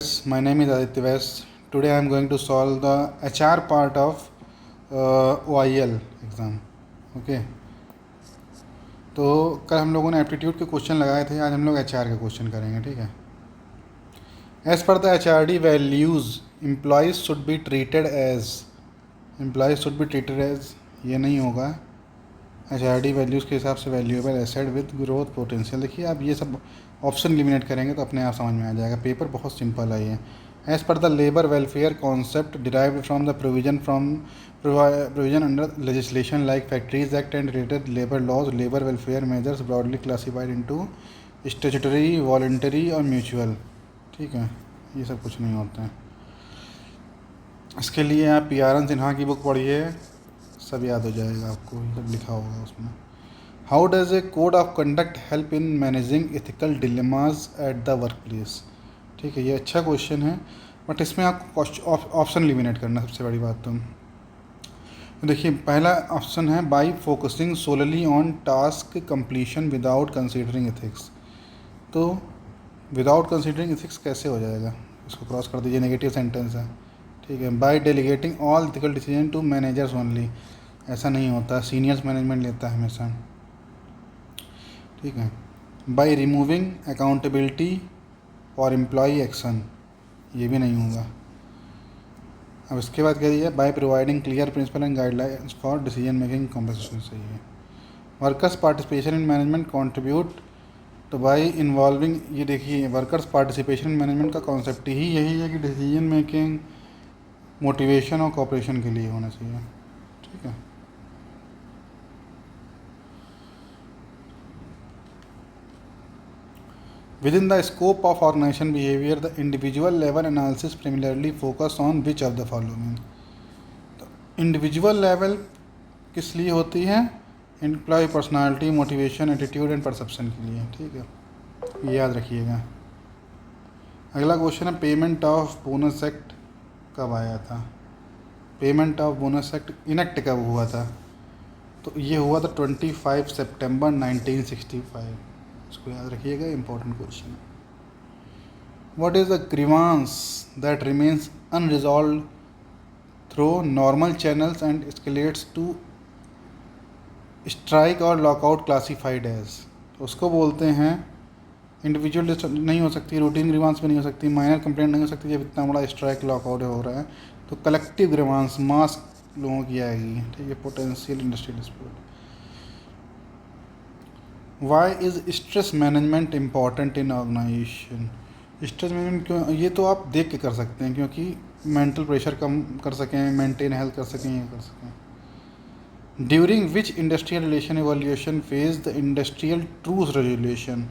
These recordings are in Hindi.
My name is Aditya West. Today I am going to solve the HR part of OIL exam. Okay. तो कल हम लोगों ने एप्टीट्यूड के क्वेश्चन लगाए थे, आज हम लोग HR के क्वेश्चन करेंगे, ठीक है. As per the HRD values employees should be treated as ये नहीं होगा. HRD वैल्यूज़ के हिसाब से valuable asset with growth potential. देखिए आप ये सब ऑप्शन एलिमिनेट करेंगे तो अपने आप समझ में आ जाएगा. पेपर बहुत सिंपल है ये. As per the labour welfare concept derived from the provision under legislation like factories act and related labour laws, labour welfare measures broadly classified into statutory, voluntary और म्यूचुअल. ठीक है, ये सब कुछ नहीं होता है. इसके लिए आप PR सिन्हा की बुक पढ़िए, सब याद हो जाएगा आपको, ये सब लिखा होगा उसमें. How does a code of conduct help in managing ethical dilemmas at the work place. ठीक है, ये अच्छा क्वेश्चन है, बट इसमें आपको ऑप्शन एलिमिनेट करना सबसे बड़ी बात. तो देखिए पहला ऑप्शन है by focusing solely on task completion without considering ethics. तो विदाउट कंसीडरिंग एथिक्स कैसे हो जाएगा, इसको क्रॉस कर दीजिए, नेगेटिव सेंटेंस है. ठीक है. By delegating all ethical decision to managers only. ऐसा नहीं होता, सीनियर्स मैनेजमेंट लेता है हमेशा. ठीक है. By removing accountability for employee action, ये भी नहीं होगा. अब इसके बाद कह दिया by providing clear principle and guidelines for decision making compensation. सही है. Workers participation in management contribute, तो बाई इन्वॉल्विंग, ये देखिए वर्कर्स पार्टिसिपेशन इन मैनेजमेंट का कॉन्सेप्ट ही यही है कि डिसीजन मेकिंग, मोटिवेशन और कॉपरेशन के लिए होना चाहिए. ठीक है. Within the scope of organization behavior, the individual level analysis primarily focus on which of the following. तो इंडिविजुअल लेवल किस लिए होती है? Employee personality, motivation, attitude and perception के लिए. ठीक है, ये याद रखिएगा. अगला क्वेश्चन है पेमेंट ऑफ बोनस एक्ट कब आया था. Payment of bonus act enact कब हुआ था? तो ये हुआ था 25 सितंबर 1965. इसको याद रखिएगा, इंपॉर्टेंट क्वेश्चन है. What is the grievance that remains unresolved through normal channels and escalates to strike और लॉकआउट क्लासीफाइड एज. उसको बोलते हैं इंडिविजुअल नहीं हो सकती, रूटीन ग्रीवांस भी नहीं हो सकती, माइनर कंप्लेंट नहीं हो सकती जब इतना बड़ा स्ट्राइक लॉकआउट हो रहा है. तो कलेक्टिव ग्रीवांस मास लोगों की आएगी. ठीक है. Potential industrial dispute. Why is stress management important in organisation. Stress management क्यों, ये तो आप देख के कर सकते हैं, क्योंकि मेंटल प्रेशर कम कर सकें, मेंटेन हेल्थ कर सकें, ये कर सकें. During which industrial relation evolution phase the industrial truth resolution.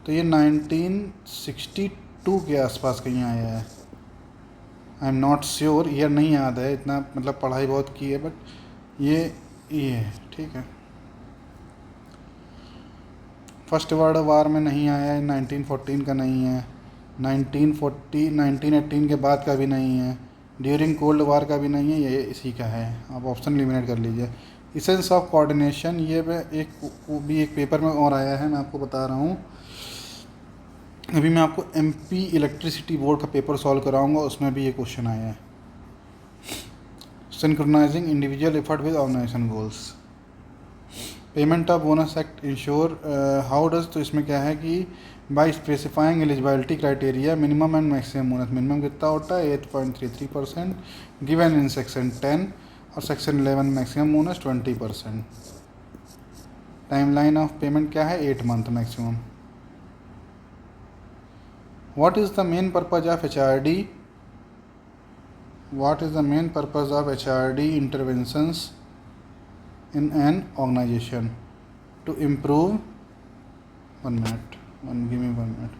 तो ये 1962 के आसपास कहीं आया है. I am not sure, year नहीं याद है इतना, मतलब पढ़ाई बहुत की है, बट ये है. ठीक है. फर्स्ट वर्ल्ड वार में नहीं आया है, 1914 का नहीं है, 1918 के बाद का भी नहीं है, ड्यूरिंग कोल्ड वार का भी नहीं है, ये इसी का है. आप ऑप्शन एलिमिनेट कर लीजिए. इसेंस ऑफ कोऑर्डिनेशन, ये एक पेपर में और आया है, मैं आपको बता रहा हूँ. अभी मैं आपको MP इलेक्ट्रिसिटी बोर्ड का पेपर सॉल्व कराऊंगा, उसमें भी ये क्वेश्चन आया है. Synchronising individual effort with organisation goals. Payment of bonus act ensure how does, तो इसमें क्या है कि by specifying eligibility criteria minimum and maximum bonus. Minimum कितना होता है 8.33% गिवन इन सेक्शन 10 और section 11. Maximum bonus 20%. Timeline of payment क्या है, 8 month maximum. What is the main purpose of HRD, what is the main purpose of HRD interventions in an organization? To improve, 1 minute, give me 1 minute,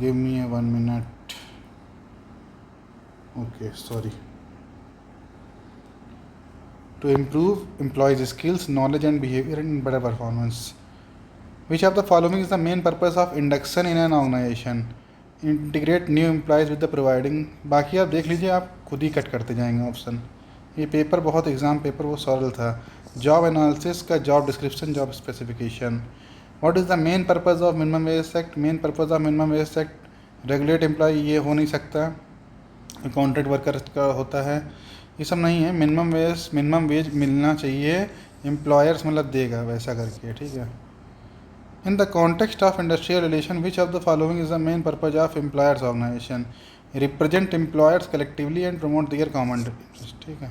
give me a 1 minute. Okay, sorry. To improve employees skills, knowledge and behavior and better performance. Which of the following is the main purpose of induction in an organization? Integrate new employees with the providing. बाकी आप देख लीजिए, आप खुद ही कट करते जाएंगे ऑप्शन. ये पेपर एग्ज़ाम पेपर वो सरल था. जॉब एनालिसिस का job description, job specification. What is the main purpose of minimum wage act? Main purpose of minimum wage act regulate employ, ये हो नहीं सकता, कॉन्ट्रैक्ट वर्कर का होता है, ये सब नहीं है। मिनिमम वेज मिलना चाहिए, एम्प्लॉयर्स मतलब देगा वैसा करके, ठीक है। In the context of industrial relation which of the following is the main purpose of employers organisation? Represent employers collectively and promote their common interest, ठीक है।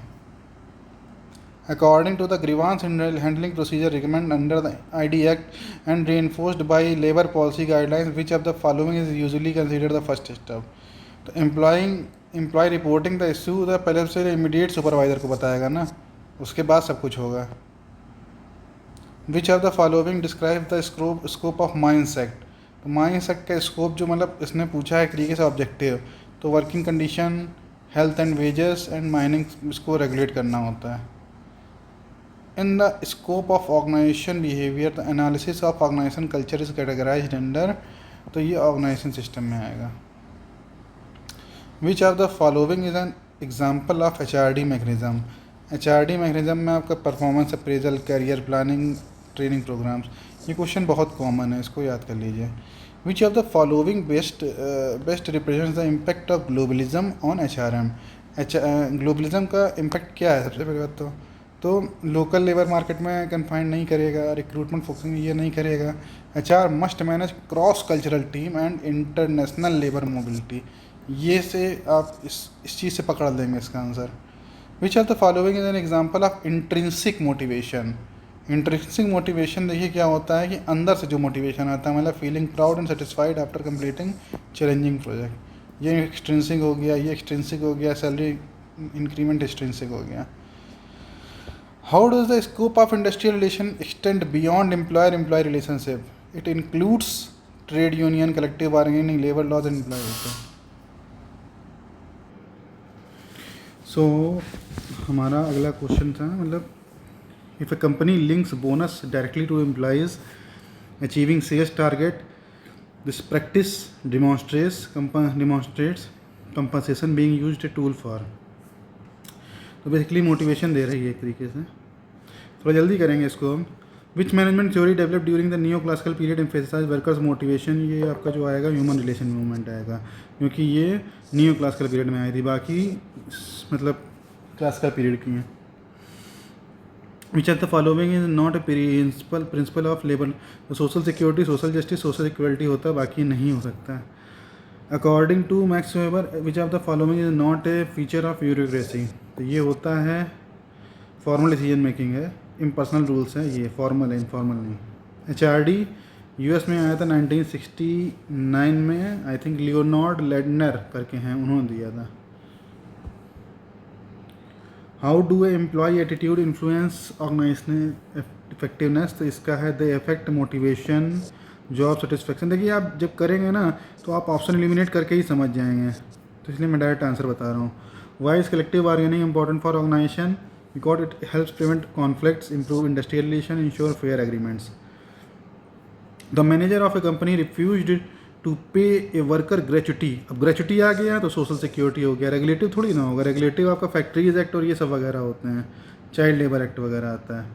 According to the grievance handling procedure recommended under the ID Act and reinforced by labor policy guidelines, which of the following is usually considered the first step? तो employ reporting the issue the पहले से इमीडिएट सुपरवाइजर को बताएगा ना, उसके बाद सब कुछ होगा। विच of the following describe the scope of mines act? तो माइंस एक्ट का स्कोप जो मतलब इसने पूछा है एक तरीके से ऑब्जेक्टिव, तो working condition, health and wages and mining, इसको रेगुलेट करना होता है। In the scope of organization behavior, the analysis of organization culture is categorized under, तो ये ऑर्गेनाइजेशन सिस्टम में आएगा। Which of the following is an example of HRD mechanism? HRD mechanism में आपका performance appraisal, career planning, training programmes, ये क्वेश्चन बहुत कॉमन है, इसको याद कर लीजिए। Which of the following best represents the impact of globalism on HRM? Globalism का इम्पैक्ट क्या है? सबसे पहले बात तो लोकल लेबर मार्केट में कन्फाइंड नहीं करेगा, रिक्रूटमेंट फोकसिंग ये नहीं करेगा। HR must manage cross cultural team and international labour mobility, ये से आप इस चीज़ से पकड़ लेंगे इसका answer. Which of the following is an example of intrinsic motivation? Intrinsic motivation देखिए क्या होता है कि अंदर से जो मोटिवेशन आता है, मतलब feeling proud and satisfied after completing challenging project, ये एक्सट्रिंसिक हो गया, ये एक्सट्रिंसिक हो गया, सैलरी इंक्रीमेंट एक्सट्रिंसिक हो गया। How does the scope of industrial relation extend beyond employer-employee relationship? It includes trade union, collective bargaining, labor laws and employee welfare. So हमारा अगला क्वेश्चन था, मतलब if a company links bonus directly to employees achieving sales target, this practice demonstrates compensation being used a tool for. तो बेसिकली मोटिवेशन दे रही है एक तरीके से, थोड़ा जल्दी करेंगे इसको हम। Which management theory develop during the neo classical period emphasise workers motivation? ये आपका जो आएगा ह्यूमन रिलेशन मूवमेंट आएगा, क्योंकि ये नियो क्लासिकल पीरियड में आई थी, बाकी मतलब क्लासिकल पीरियड की हैं। Which of the following is not a principle of labour? Social security, social justice, social equality होता है, बाकी नहीं हो सकता है। According to Max Weber, which of the following is not a feature of bureaucracy? तो ये होता है फॉर्मल डिसीजन मेकिंग है, इम्पर्सनल रूल्स हैं, ये फॉर्मल है, इनफॉर्मल नहीं। HRD US में आया था 1969 में, आई थिंक लियोनार्ड लेडनर करके हैं, उन्होंने दिया था। How do a employ attitude influence organisation effectiveness? तो इसका है the effect motivation, job satisfaction. देखिए आप जब करेंगे ना तो आप ऑप्शन एलिमिनेट करके ही समझ जाएंगे, तो इसलिए मैं डायरेक्ट आंसर बता रहा हूँ। Why is collective bargaining important for organisation? Because it helps prevent conflicts, improve industrial relation, ensure fair agreements. The manager of a company refused to pay a worker gratuity. अब ग्रेचुटी आ गया तो सोशल सिक्योरिटी हो गया, रेगुलेटिव थोड़ी ना होगा। रेगुलेटिव आपका फैक्ट्रीज एक्ट और ये सब वगैरह होते हैं, चाइल्ड लेबर एक्ट वगैरह आता है।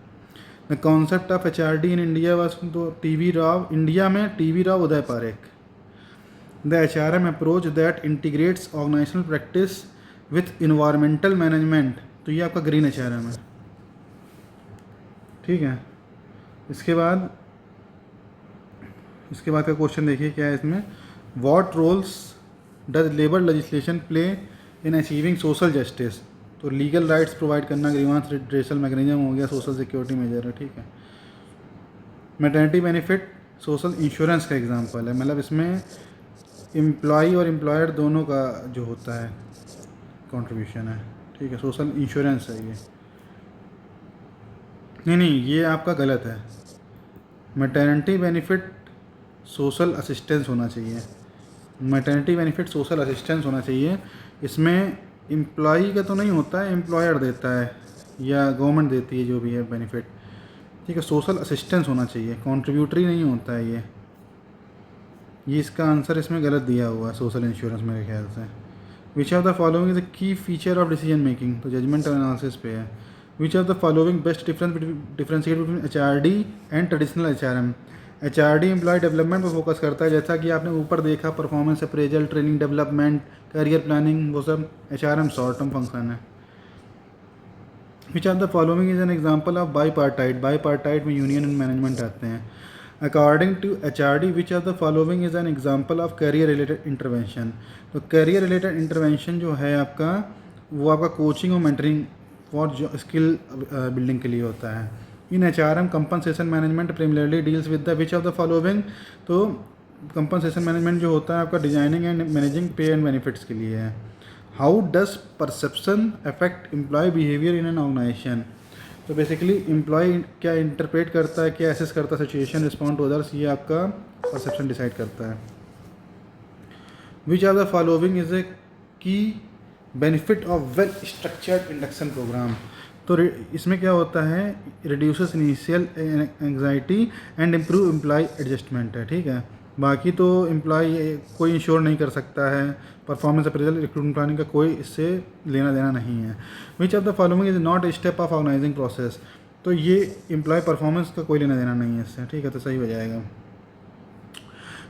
The concept of HRD in India was, तो TV राव, इंडिया में TV Rao Uday Parekh. The HRM approach that integrates organisational practice with environmental management, तो ये आपका ग्रीन HRM है, ठीक है। इसके बाद का क्वेश्चन देखिए क्या है इसमें। What roles does labour legislation play in achieving social justice? तो लीगल राइट्स प्रोवाइड करना, ग्रीवांस रिड्रेसल मैकेनिज्म हो गया, सोशल सिक्योरिटी मेजर है, ठीक है। मैटरनिटी बेनिफिट सोशल इंश्योरेंस का एग्जांपल है, मतलब इसमें एम्प्लॉई और एम्प्लॉयर दोनों का जो होता है कंट्रीब्यूशन है, ठीक है। सोशल इंश्योरेंस है ये, नहीं ये आपका गलत है। मैटरनिटी बेनिफिट सोशल असिस्टेंस होना चाहिए, मैटरनिटी बेनिफिट सोशल असिस्टेंस होना चाहिए। इसमें एम्प्लॉई का तो नहीं होता है, एम्प्लॉयर देता है या गवर्नमेंट देती है जो भी है बेनिफिट, ठीक है। सोशल असिस्टेंस होना चाहिए, कॉन्ट्रीब्यूटरी नहीं होता है ये इसका आंसर इसमें गलत दिया हुआ है, सोशल इंश्योरेंस मेरे ख्याल से। Which of the following is the key feature of decision making? तो जजमेंट एनालिसिस पे है। Which of the following best differentiate between HRD and traditional HRM? HRD employ development पर फोकस करता है, जैसा कि आपने ऊपर देखा, performance appraisal, training development, career planning, वो सब HRM शॉर्ट टर्म फंक्शन है। Which are the following is an example of bipartite, bipartite में यूनियन एंड मैनेजमेंट आते हैं। According to HRD which are the following is an example of career related intervention. तो करियर रिलेटेड इंटरवेंशन जो है आपका, वो आपका कोचिंग और मेंटरिंग फॉर स्किल बिल्डिंग के लिए होता है। In HRM compensation management premierly deals with the which of the following. तो कंपनसेशन मैनेजमेंट जो होता है आपका designing and managing pay and benefits के लिए है। How does perception affect employ behaviour in an organisation. तो बेसिकली एम्प्लॉय क्या इंटरप्रेट करता है, क्या एसेस करता है सिचुएशन, रिस्पॉन्ड टू अदर्स, ये आपका परसेप्शन डिसाइड करता है। Which are the following is a key benefit of well structured induction programme. तो इसमें क्या होता है, reduces initial anxiety and improve employ adjustment है, ठीक है। बाकी तो एम्प्लॉय कोई इंश्योर नहीं कर सकता है, परफॉर्मेंस अप्रेजल, रिक्रूटमेंट प्लानिंग का कोई इससे लेना देना नहीं है। Which of the following is not a step of organizing process. तो ये एम्प्लॉय परफॉर्मेंस का कोई लेना देना नहीं है इससे, ठीक है, तो सही हो जाएगा।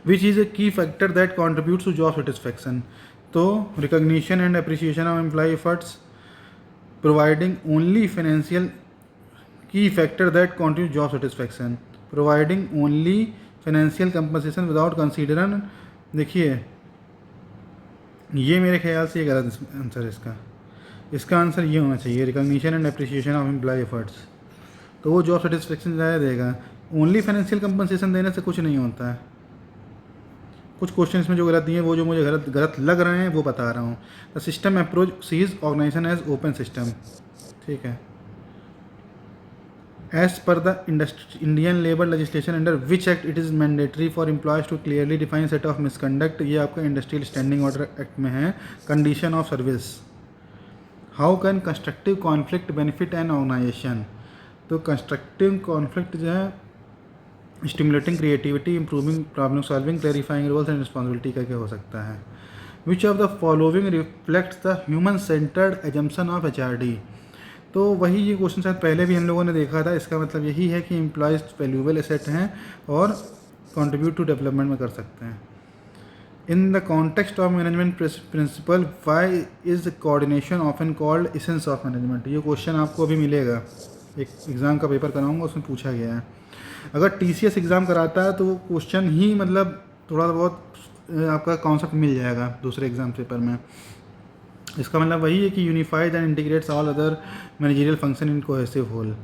विच is a key factor that contributes to job satisfaction. तो recognition and appreciation of employ efforts, providing only financial key factor that contribute job satisfaction, providing only financial compensation without considering। देखिए ये मेरे ख्याल से ये गलत आंसर है इसका आंसर ये होना चाहिए, recognition and appreciation of employ efforts. तो वो जॉब सेटिस्फेक्शन ज़्यादा देगा, ओनली फाइनेंशियल कंपनसेशन देने से कुछ नहीं होता है। कुछ क्वेश्चन में जो गलत दिए, वो जो मुझे गलत लग रहे हैं वो बता रहा हूँ। The system approach sees organization as open system, ठीक है। As per the Indian labour legislation under which act it is mandatory for employers to clearly define set of misconduct. ये आपका इंडस्ट्रियल स्टैंडिंग ऑर्डर एक्ट में है। Condition of service. How can constructive conflict benefit an organisation. तो कंस्ट्रक्टिव कॉन्फ्लिक्ट जो है stimulating creativity, improving problem solving, clarifying roles and responsibility का क्या हो सकता है। Which of the following reflects the human centred assumption of HRD। तो वही ये क्वेश्चन शायद पहले भी हम लोगों ने देखा था। इसका मतलब यही है कि एम्प्लॉयज वैल्यूएबल एसेट हैं और कंट्रीब्यूट टू डेवलपमेंट में कर सकते हैं। In the context of management principle why is coordination often called essence of management. ये क्वेश्चन आपको अभी मिलेगा, एक एग्ज़ाम का पेपर कराऊंगा उसमें पूछा गया है। अगर TCS एग्ज़ाम कराता है तो वो क्वेश्चन ही मतलब थोड़ा बहुत आपका कॉन्सेप्ट मिल जाएगा दूसरे एग्ज़ाम पेपर में। इसका मतलब वही है कि unified and integrates all other managerial function in cohesive whole,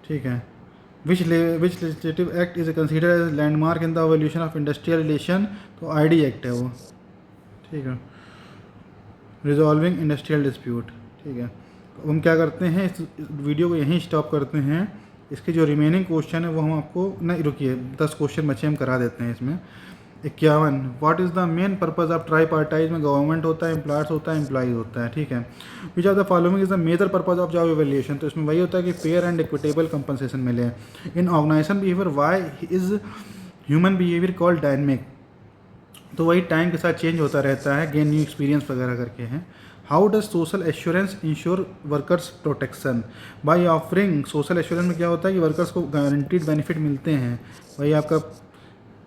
ठीक है। Which legislative act is considered as landmark in the evolution of industrial relation. तो ID एक्ट है वो, ठीक है। रिजॉल्विंग इंडस्ट्रियल डिस्प्यूट, ठीक है। तो हम क्या करते हैं, इस वीडियो को यहीं स्टॉप करते हैं। इसके जो रिमेनिंग क्वेश्चन है वो हम आपको, नहीं रुकिए, 10 क्वेश्चन बचे हम करा देते हैं इसमें। 51, what is the main purpose of tripartite में गवर्नमेंट होता है, एम्प्लॉयर्स होता है, एम्प्लॉयज होता है, ठीक है। Which of the following is the major purpose of job evaluation. तो इसमें वही होता है कि फेयर एंड इक्विटेबल कंपनसेशन मिले। In organisation behaviour why is human behaviour called dynamic. तो वही टाइम के साथ चेंज होता रहता है, गेन न्यू एक्सपीरियंस वगैरह करके हैं। How does social assurance ensure workers protection. By offering, social assurance में क्या होता है कि वर्कर्स को गारंटीड बेनिफिट मिलते हैं, वही आपका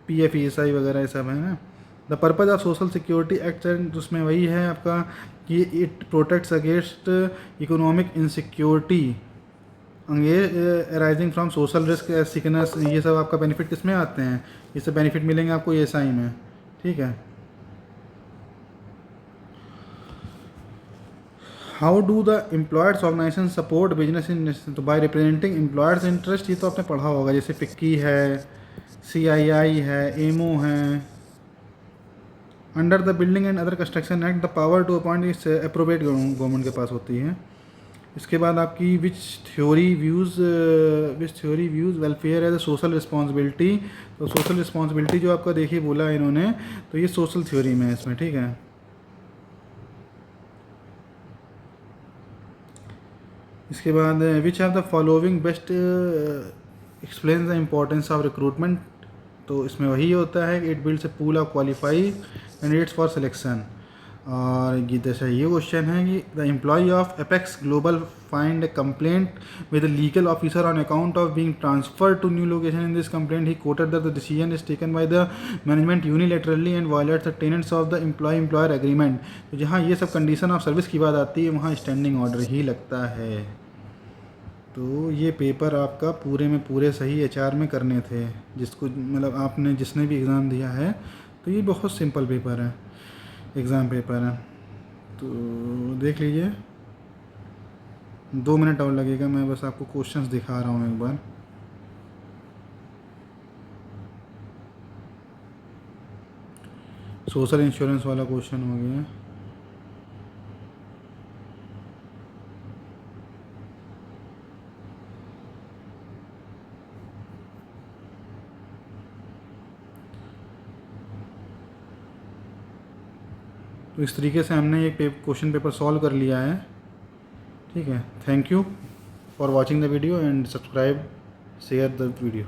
PF ESI वगैरह ये सब है ना। The purpose of social security act, उसमें वही है आपका कि it protects against economic insecurity arising from social risk, sickness. ये सब आपका बेनिफिट किस में आते हैं, ये सब बेनिफिट मिलेंगे आपको ESI में, ठीक है। How do the employers organization support business in. तो बाय रिप्रेजेंटिंग एम्प्लॉयर्स इंटरेस्ट, ये तो आपने पढ़ा होगा, जैसे FICCI है, CII है, AMO है। Under the building and other construction act the power to appoint इस अप्रोप्रिएट गवर्नमेंट के पास होती है। इसके बाद आपकी which theory views welfare as a social responsibility. तो सोशल रिस्पॉन्सिबिलिटी जो आपका देखिए बोला है इन्होंने, तो ये सोशल थ्योरी में है इसमें, ठीक है। इसके बाद which are the following best explain the importance of recruitment. तो इसमें वही होता है कि it builds a pool of qualify candidates for selection. और ये जैसे ये क्वेश्चन है कि the employee of Apex Global find a complaint with legal officer on account of being transferred to new location in this complaint he quoted that the decision is taken by the management unilaterally and violets the tenets of the employee employer agreement. तो जहाँ ये सब कंडीशन ऑफ सर्विस की बात आती है वहाँ स्टैंडिंग ऑर्डर ही लगता है। तो ये पेपर आपका पूरे में पूरे सही एचआर में करने थे, जिसको मतलब आपने जिसने भी एग्ज़ाम दिया है। तो ये बहुत सिंपल पेपर है, एग्ज़ाम पेपर है। तो देख लीजिए, 2 मिनट और लगेगा, मैं बस आपको क्वेश्चंस दिखा रहा हूँ एक बार। सोशल इंश्योरेंस वाला क्वेश्चन हो गया। तो इस तरीके से हमने ये क्वेश्चन पेपर सॉल्व कर लिया है। ठीक है, thank you for watching the video and subscribe share the video.